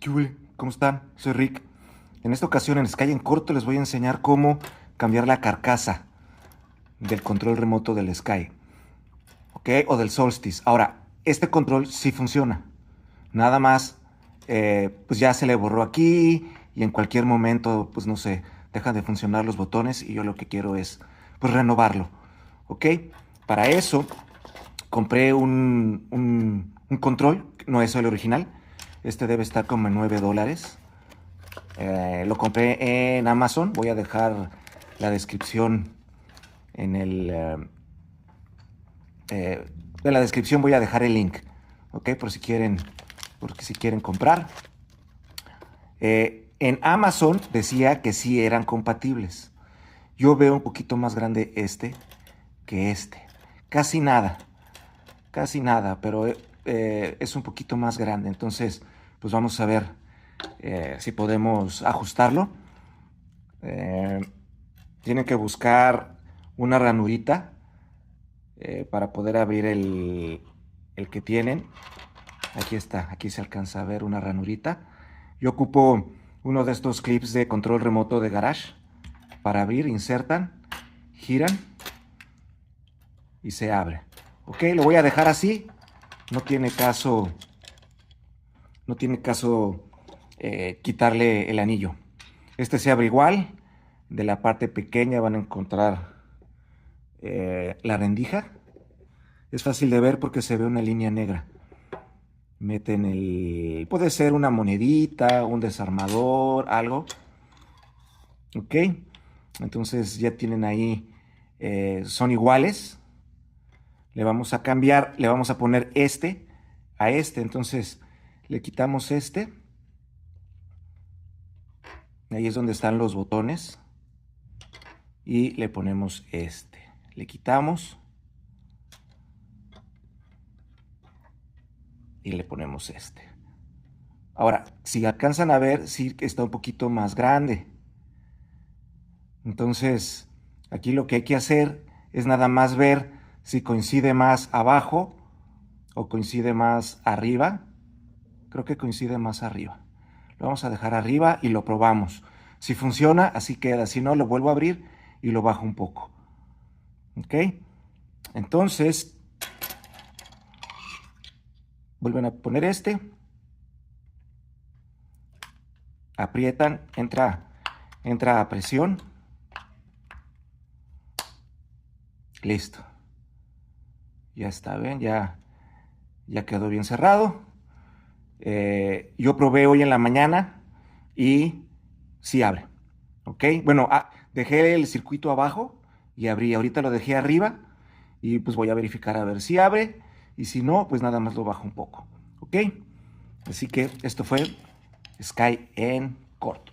¿Qué huele? ¿Cómo están? Soy Rick. En esta ocasión en Sky en corto les voy a enseñar cómo cambiar la carcasa del control remoto del Sky, ¿ok? O del Solstice. Ahora, este control sí funciona. Nada más, pues ya se le borró aquí y en cualquier momento, pues no sé, dejan de funcionar los botones y yo lo que quiero es, pues renovarlo, ¿ok? Para eso compré un control, no es el original. Este debe estar como en $9. Lo compré en Amazon. Voy a dejar la descripción en en la descripción voy a dejar el link, ¿ok? Porque si quieren comprar. En Amazon decía que sí eran compatibles. Yo veo un poquito más grande este que este. Casi nada, pero es un poquito más grande. Entonces, pues vamos a ver si podemos ajustarlo. Eh, Tienen que buscar una ranurita para poder abrir el que tienen. Aquí está, aquí se alcanza a ver una ranurita. Yo ocupo uno de estos clips de control remoto de garage para abrir, insertan, giran y se abre. Ok, lo voy a dejar así. No tiene caso, no tiene caso quitarle el anillo. Este se abre igual. De la parte pequeña van a encontrar la rendija. Es fácil de ver porque se ve una línea negra. Meten puede ser una monedita, un desarmador, algo. Ok. Entonces ya tienen ahí, son iguales. Le vamos a cambiar, le vamos a poner este a este. Entonces le quitamos este. Ahí es donde están los botones. Y le ponemos este. Le quitamos. Y le ponemos este. Ahora, si alcanzan a ver, sí que está un poquito más grande. Entonces, aquí lo que hay que hacer es nada más ver si coincide más abajo o coincide más arriba. Creo que coincide más arriba. Lo vamos a dejar arriba y lo probamos. Si funciona, así queda. Si no, lo vuelvo a abrir y lo bajo un poco. ¿Ok? Entonces, vuelven a poner este. Aprietan, entra a presión. Listo. Ya está, ¿ven? Ya quedó bien cerrado. Yo probé hoy en la mañana y sí abre. ¿Ok? Bueno, dejé el circuito abajo y abrí. Ahorita lo dejé arriba y pues voy a verificar a ver si abre. Y si no, pues nada más lo bajo un poco. ¿Ok? Así que esto fue Sky en corto.